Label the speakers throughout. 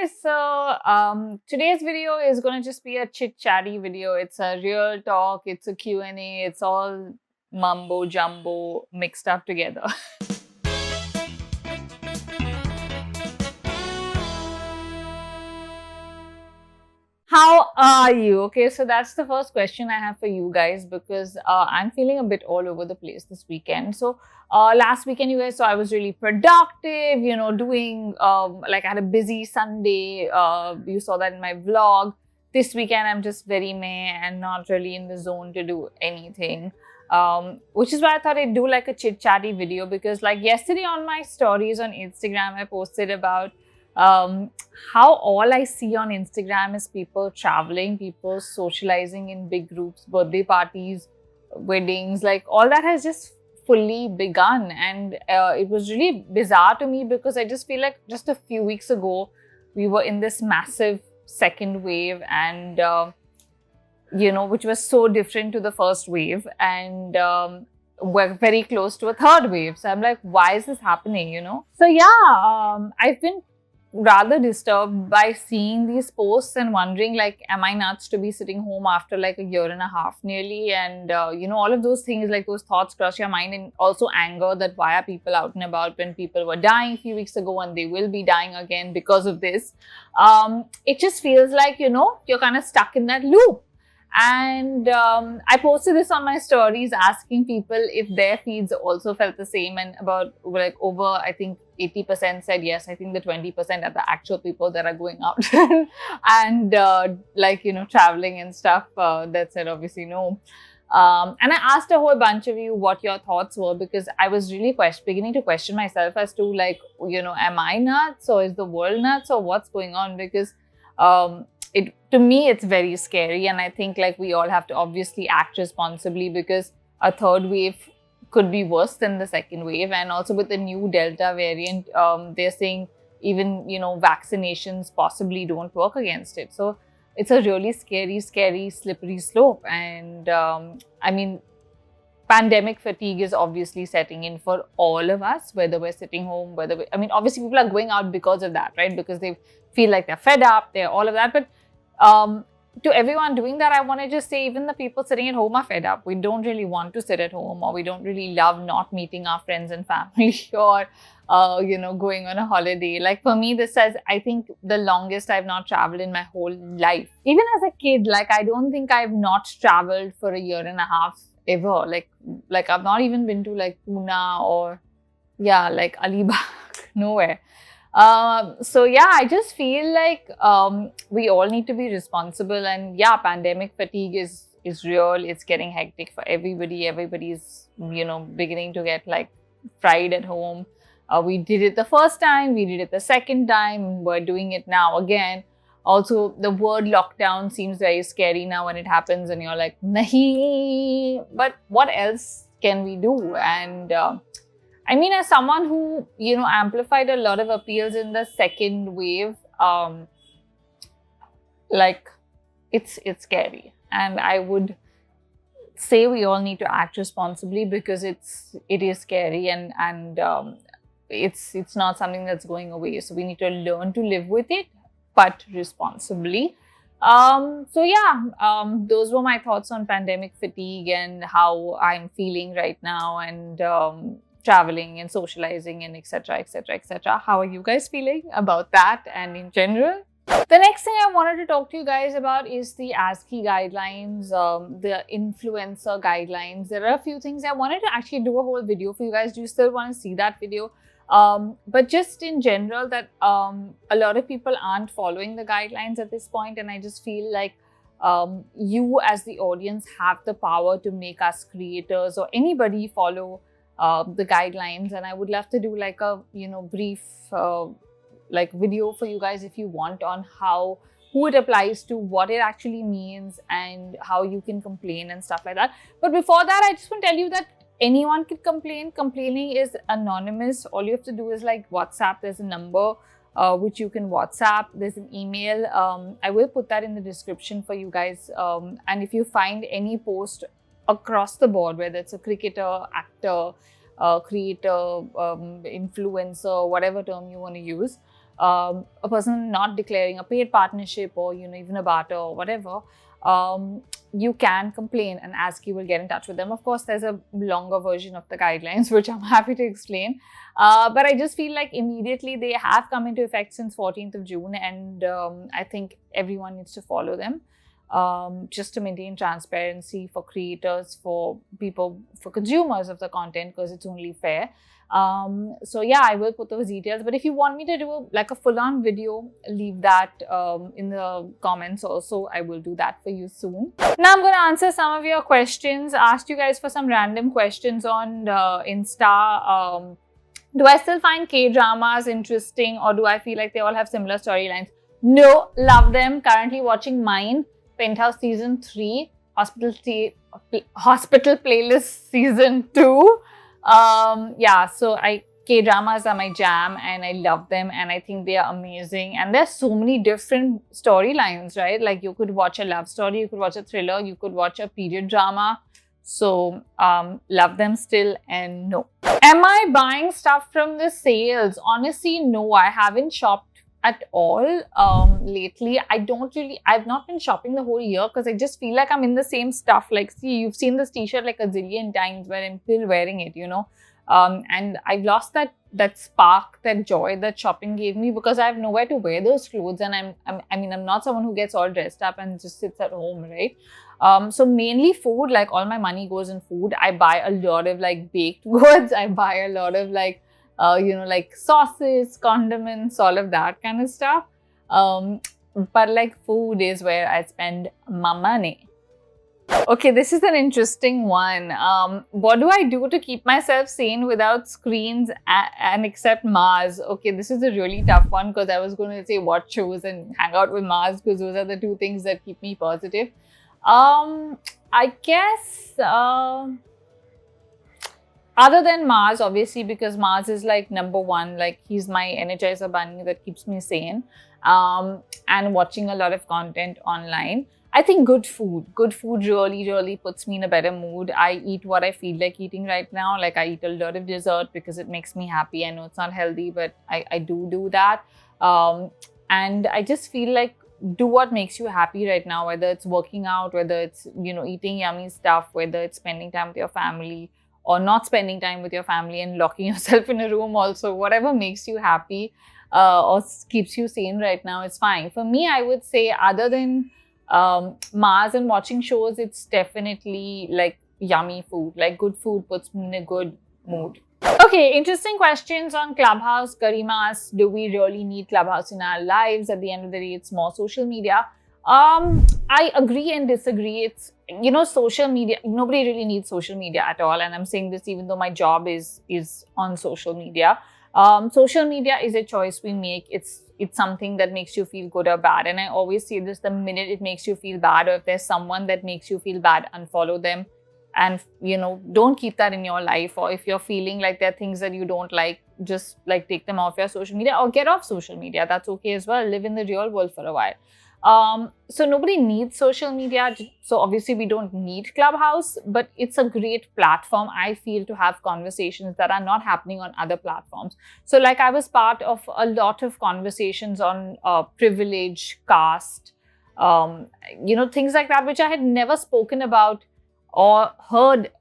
Speaker 1: guys, so today's video is going to just be a chit-chatty video. It's a real talk, it's a Q&A, it's all mumbo jumbo mixed up together. How are you? Okay, so that's the first question I have for you guys because I'm feeling a bit all over the place this weekend. So last weekend, you guys saw I was really productive, doing I had a busy Sunday. You saw that in my vlog. This weekend, I'm just very meh and not really in the zone to do anything. Which is why I thought I'd do like a chit-chatty video because like yesterday on my stories on Instagram, I posted about how all I see on Instagram is people traveling, people socializing in big groups, birthday parties, weddings, like all that has just fully begun. And it was really bizarre to me because I just feel like just a few weeks ago, we were in this massive second wave and, which was so different to the first wave. And we're very close to a third wave. So I'm like, why is this happening, So yeah, I've been rather disturbed by seeing these posts and wondering like, am I nuts to be sitting home after like a year and a half nearly? And, all of those things, like those thoughts cross your mind, and also anger that why are people out and about when people were dying a few weeks ago and they will be dying again because of this. It just feels like, you're kind of stuck in that loop. And I posted this on my stories asking people if their feeds also felt the same, and about like over, I think 80% said yes. I think the 20% are the actual people that are going out and traveling and stuff that said obviously no. And I asked a whole bunch of you what your thoughts were because I was really beginning to question myself as to like, am I nuts or is the world nuts or what's going on? Because to me, it's very scary. And I think like we all have to obviously act responsibly because a third wave could be worse than the second wave. And also with the new Delta variant, they're saying even, vaccinations possibly don't work against it. So it's a really scary, slippery slope. And pandemic fatigue is obviously setting in for all of us, whether we're sitting home, obviously people are going out because of that, right? Because they feel like they're fed up, they're all of that. But to everyone doing that, I want to just say even the people sitting at home are fed up. We don't really want to sit at home, or we don't really love not meeting our friends and family or, going on a holiday. Like for me, this says, I think the longest I've not traveled in my whole life. Even as a kid, like I don't think I've not traveled for a year and a half ever. Like I've not even been to like Pune or like Alibag, nowhere. So yeah, I just feel like we all need to be responsible, and yeah, pandemic fatigue is real. It's getting hectic for everybody. Everybody's beginning to get like fried at home. We did it the first time, we did it the second time, we're doing it now again. Also, the word lockdown seems very scary now when it happens and you're like, nahi. But what else can we do? And as someone who, amplified a lot of appeals in the second wave, it's scary. And I would say we all need to act responsibly because it is scary and it's not something that's going away. So we need to learn to live with it, but responsibly. Those were my thoughts on pandemic fatigue and how I'm feeling right now, and traveling and socializing and etc. etc. etc. How are you guys feeling about that and in general? The next thing I wanted to talk to you guys about is the ASCI guidelines, the influencer guidelines. There are a few things I wanted to actually do a whole video for you guys. Do you still want to see that video? But just in general that a lot of people aren't following the guidelines at this point, and I just feel like you as the audience have the power to make us creators or anybody follow the guidelines. And I would love to do like a brief video for you guys if you want on who it applies to, what it actually means, and how you can complain and stuff like that. But before that, I just want to tell you that anyone can complain. Complaining is anonymous. All you have to do is like WhatsApp. There's a number which you can WhatsApp. There's an email. I will put that in the description for you guys. And if you find any post across the board, whether it's a cricketer, actor, creator, influencer, whatever term you want to use, a person not declaring a paid partnership or, even a barter or whatever, you can complain and ASCI will get in touch with them. Of course, there's a longer version of the guidelines, which I'm happy to explain. But I just feel like immediately they have come into effect since 14th of June, and I think everyone needs to follow them. Just to maintain transparency for creators, for people, for consumers of the content, because it's only fair. So yeah, I will put those details, but if you want me to do a full-on video, leave that in the comments also. I will do that for you soon. Now I'm going to answer some of your questions. Asked you guys for some random questions on Insta. Do I still find K-dramas interesting, or do I feel like they all have similar storylines? No, love them. Currently watching Mine, Penthouse Season 3, Hospital Playlist Season 2. Yeah, so K-dramas are my jam and I love them and I think they are amazing. And there's so many different storylines, right? Like you could watch a love story, you could watch a thriller, you could watch a period drama. So, love them still. And no. Am I buying stuff from the sales? Honestly, no, I haven't shopped at all lately. I've not been shopping the whole year because I just feel like I'm in the same stuff. Like, see, you've seen this t-shirt like a zillion times, but I'm still wearing it, and I've lost that spark, that joy that shopping gave me, because I have nowhere to wear those clothes, and I'm not someone who gets all dressed up and just sits at home, right? So mainly food, like all my money goes in food. I buy a lot of like baked goods. I buy a lot of like like sauces, condiments, all of that kind of stuff. But like food is where I spend my money. Okay, this is an interesting one. What do I do to keep myself sane without screens and accept Mars? Okay, this is a really tough one because I was going to say watch shows and hang out with Mars because those are the two things that keep me positive. I guess... other than Mars, obviously, because Mars is like number one, like he's my energizer bunny that keeps me sane, and watching a lot of content online. I think good food really, really puts me in a better mood. I eat what I feel like eating right now. Like I eat a lot of dessert because it makes me happy. I know it's not healthy, but I do that. And I just feel like do what makes you happy right now, whether it's working out, whether it's, eating yummy stuff, whether it's spending time with your family, or not spending time with your family and locking yourself in a room also. Whatever makes you happy or keeps you sane right now is fine. For me, I would say other than Mars and watching shows, it's definitely like yummy food. Like good food puts me in a good mood. Okay, interesting questions on Clubhouse. Garima asks, do we really need Clubhouse in our lives? At the end of the day, it's more social media. I agree and disagree. It's, social media, nobody really needs social media at all. And I'm saying this even though my job is on social media. Social media is a choice we make. It's something that makes you feel good or bad. And I always say this, the minute it makes you feel bad, or if there's someone that makes you feel bad, unfollow them. And, don't keep that in your life. Or if you're feeling like there are things that you don't like, just like take them off your social media or get off social media. That's okay as well. Live in the real world for a while. So nobody needs social media. So obviously we don't need Clubhouse, but it's a great platform, I feel, to have conversations that are not happening on other platforms. So like I was part of a lot of conversations on privilege, caste, things like that, which I had never spoken about or heard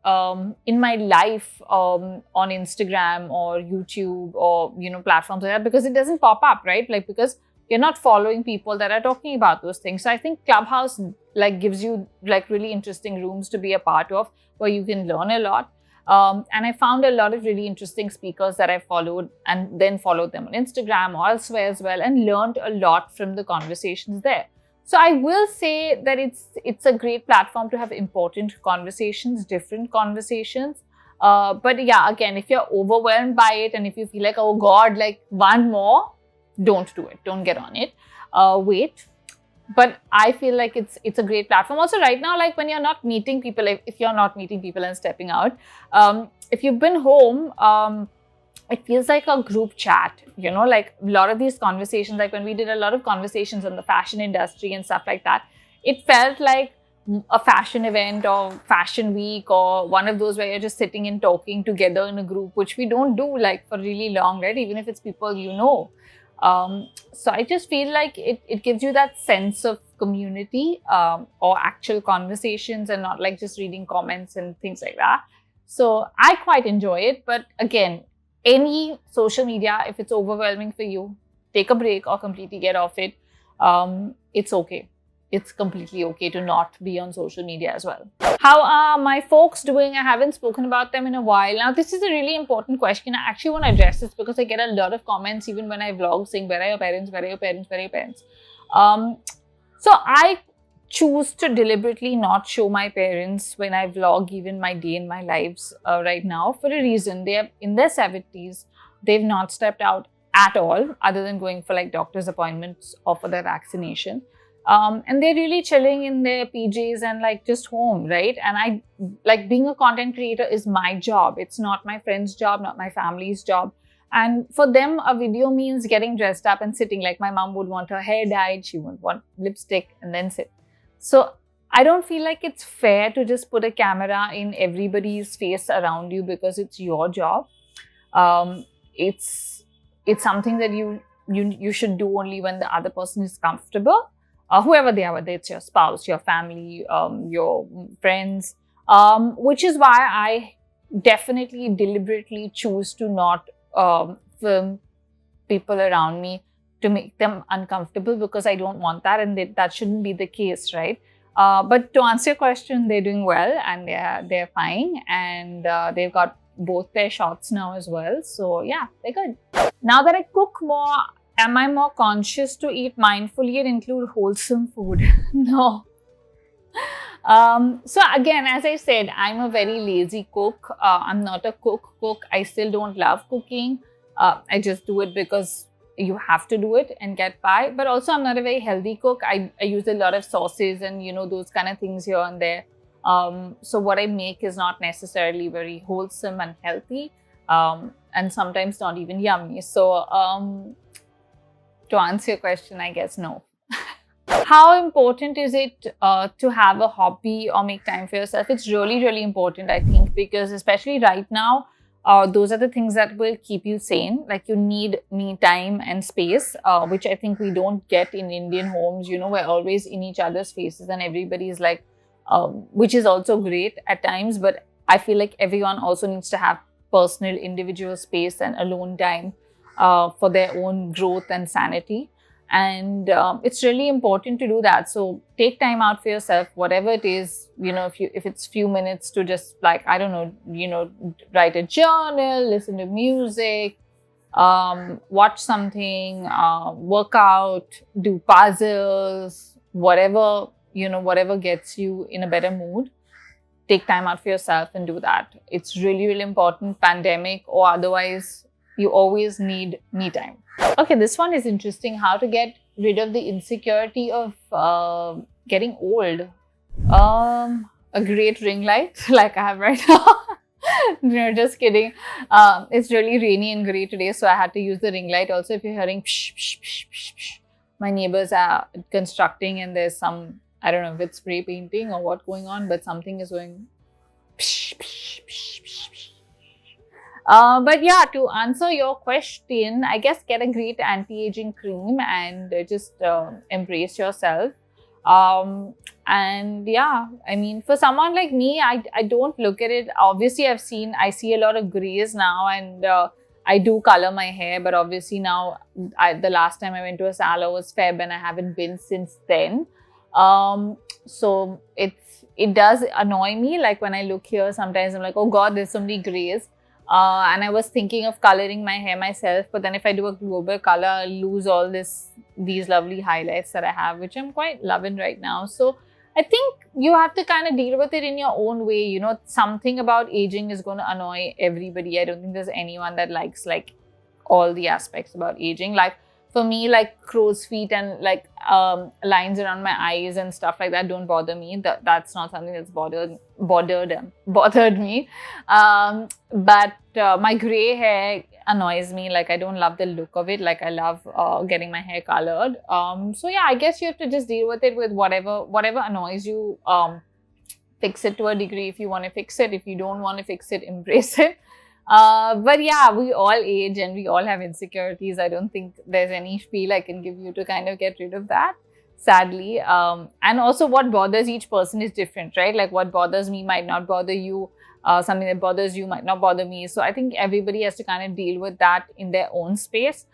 Speaker 1: in my life on Instagram or YouTube or, platforms like that, because it doesn't pop up, right? Like, because you're not following people that are talking about those things. So I think Clubhouse like gives you like really interesting rooms to be a part of where you can learn a lot. And I found a lot of really interesting speakers that I followed and then followed them on Instagram or elsewhere as well, and learned a lot from the conversations there. So I will say that it's a great platform to have important conversations, different conversations. But yeah, again, if you're overwhelmed by it and if you feel like, oh God, like one more, don't do it. Don't get on it. Wait. But I feel like it's a great platform. Also right now, like when you're not meeting people, if you're not meeting people and stepping out, if you've been home, it feels like a group chat, like a lot of these conversations, like when we did a lot of conversations on the fashion industry and stuff like that, it felt like a fashion event or fashion week or one of those where you're just sitting and talking together in a group, which we don't do like for really long, right? Even if it's people So I just feel like it gives you that sense of community or actual conversations, and not like just reading comments and things like that. So I quite enjoy it. But again, any social media, if it's overwhelming for you, take a break or completely get off it. It's okay. It's completely okay to not be on social media as well. How are my folks doing? I haven't spoken about them in a while. Now, this is a really important question. I actually want to address this because I get a lot of comments even when I vlog saying, where are your parents? Where are your parents? Where are your parents? So I choose to deliberately not show my parents when I vlog even my day in my lives right now, for a reason. They are in their 70s. They've not stepped out at all, other than going for like doctor's appointments or for their vaccination. And they're really chilling in their PJs and like just home, right? And I like, being a content creator is my job. It's not my friend's job, not my family's job. And for them, a video means getting dressed up and sitting. Like my mom would want her hair dyed, she would want lipstick and then sit. So I don't feel like it's fair to just put a camera in everybody's face around you because it's your job. It's something that you should do only when the other person is comfortable. Whoever they are, whether it's your spouse, your family, your friends, which is why I definitely deliberately choose to not film people around me to make them uncomfortable, because I don't want that, and that shouldn't be the case, right? But to answer your question, they're doing well and they're fine, and they've got both their shots now as well. So yeah, they're good. Now that I cook more, am I more conscious to eat mindfully and include wholesome food? No. So again, as I said, I'm a very lazy cook. I'm not a cook. I still don't love cooking. I just do it because you have to do it and get by. But also, I'm not a very healthy cook. I use a lot of sauces and, those kind of things here and there. So what I make is not necessarily very wholesome and healthy, and sometimes not even yummy. So to answer your question, I guess no. How important is it to have a hobby or make time for yourself? It's really, really important, I think, because especially right now, those are the things that will keep you sane. Like, you need me time and space, which I think we don't get in Indian homes. We're always in each other's faces and everybody's like, which is also great at times. But I feel like everyone also needs to have personal, individual space and alone time for their own growth and sanity. And it's really important to do that. So take time out for yourself, whatever it is. If it's few minutes to just, like, I don't know, write a journal, listen to music, watch something, work out, do puzzles, whatever gets you in a better mood. Take time out for yourself and do that. It's really, really important, pandemic or otherwise. You always need me time. Okay, this one is interesting. How to get rid of the insecurity of getting old? A great ring light like I have right now. No, just kidding. It's really rainy and gray today, so I had to use the ring light. Also, if you're hearing psh, psh, psh, psh, psh, my neighbors are constructing and there's some, I don't know if it's spray painting or what's going on, but something is going psh, psh, psh, psh, psh. But yeah, to answer your question, I guess get a great anti-aging cream and just embrace yourself. And yeah, I mean, for someone like me, I don't look at it. Obviously, I see a lot of grays now, and I do color my hair. But obviously now, the last time I went to a salon was Feb, and I haven't been since then. So it does annoy me. Like, when I look here, sometimes I'm like, oh God, there's so many grays. And I was thinking of coloring my hair myself, but then if I do a global color, I'll lose all these lovely highlights that I have, which I'm quite loving right now. So I think you have to kind of deal with it in your own way. Something about aging is going to annoy everybody. I don't think there's anyone that likes like all the aspects about aging. Like, for me, like crow's feet and like lines around my eyes and stuff like that don't bother me. That's not something that's bothered me. But my gray hair annoys me. Like, I don't love the look of it. Like, I love getting my hair colored. So yeah, I guess you have to just deal with it with whatever annoys you. Fix it to a degree if you want to fix it. If you don't want to fix it, embrace it. But yeah, we all age and we all have insecurities. I don't think there's any spiel I can give you to kind of get rid of that, sadly. And also what bothers each person is different, right? Like what bothers me might not bother you. Something that bothers you might not bother me. So I think everybody has to kind of deal with that in their own space.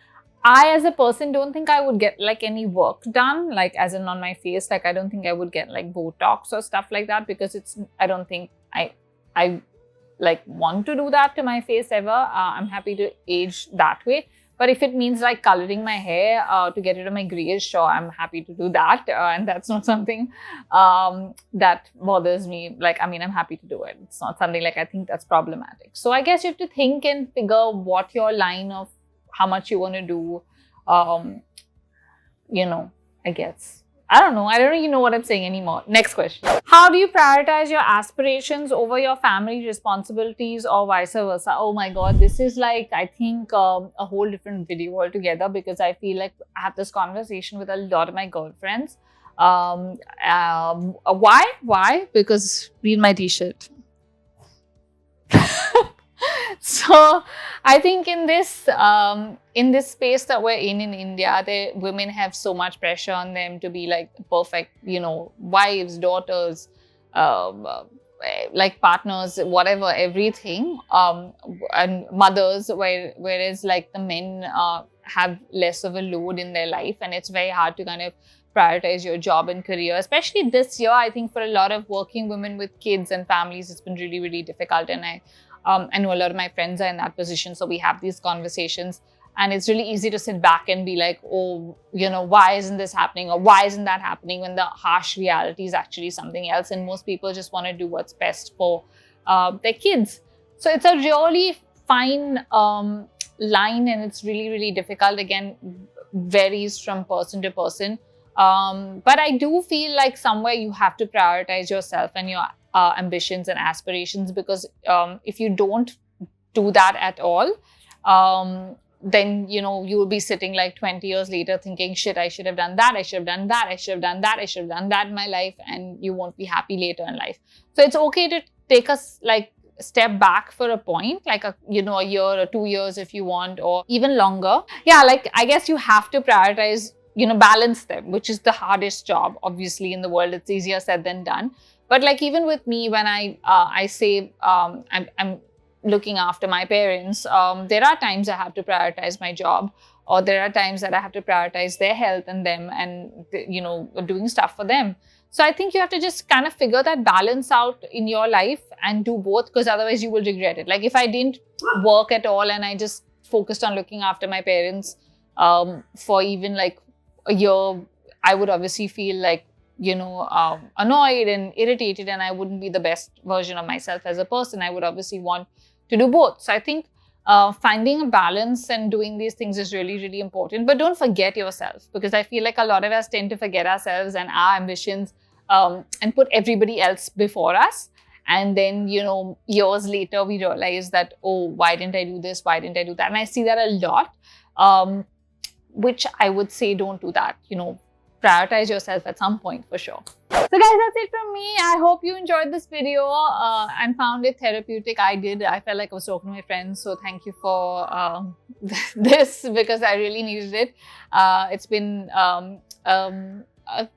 Speaker 1: I, as a person, don't think I would get like any work done, like as in on my face. Like I don't think I would get like Botox or stuff like that, because I don't think I like want to do that to my face ever. I'm happy to age that way. But if it means like coloring my hair to get rid of my grays, sure, I'm happy to do that. And that's not something that bothers me. Like, I mean, I'm happy to do it. It's not something like I think that's problematic. So I guess you have to think and figure what your line of how much you want to do, I guess. I don't know. I don't even know what I'm saying anymore. Next question. How do you prioritize your aspirations over your family responsibilities or vice versa? Oh my God, this is like, I think a whole different video altogether, because I feel like I have this conversation with a lot of my girlfriends. Why? Why? Because read my t-shirt. So I think in this space that we're in India, the women have so much pressure on them to be like perfect, wives, daughters, like partners, whatever, everything, and mothers, whereas like the men have less of a load in their life, and it's very hard to kind of prioritize your job and career. Especially this year, I think for a lot of working women with kids and families, it's been really, really difficult. And I know a lot of my friends are in that position, so we have these conversations, and it's really easy to sit back and be like, oh, why isn't this happening, or why isn't that happening, when the harsh reality is actually something else, and most people just want to do what's best for their kids. So it's a really fine line, and it's really, really difficult. Again, varies from person to person. But I do feel like somewhere you have to prioritize yourself and your ambitions and aspirations, because if you don't do that at all, then you will be sitting like 20 years later thinking, shit, I should have done that, I should have done that, I should have done that, I should have done that in my life, and you won't be happy later in life. So it's okay to take us like step back for a point, like a year or 2 years if you want, or even longer. Yeah, like I guess you have to prioritize, balance them, which is the hardest job obviously in the world. It's easier said than done. But like even with me, when I say I'm looking after my parents, there are times I have to prioritize my job, or there are times that I have to prioritize their health and them, and doing stuff for them. So I think you have to just kind of figure that balance out in your life and do both, because otherwise you will regret it. Like if I didn't work at all and I just focused on looking after my parents for even like a year, I would obviously feel like annoyed and irritated, and I wouldn't be the best version of myself as a person. I would obviously want to do both. So I think finding a balance and doing these things is really, really important. But don't forget yourself, because I feel like a lot of us tend to forget ourselves and our ambitions and put everybody else before us. And then, years later, we realize that, oh, why didn't I do this? Why didn't I do that? And I see that a lot, which I would say don't do that. Prioritize yourself at some point for sure. So guys, that's it from me. I hope you enjoyed this video and found it therapeutic. I did. I felt like I was talking to my friends. So thank you for this, because I really needed it. It's been a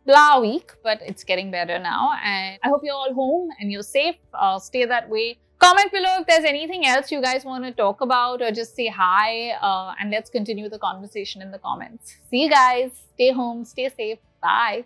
Speaker 1: blah week, but it's getting better now. And I hope you're all home and you're safe. Stay that way. Comment below if there's anything else you guys want to talk about, or just say hi, and let's continue the conversation in the comments. See you guys. Stay home. Stay safe. Bye.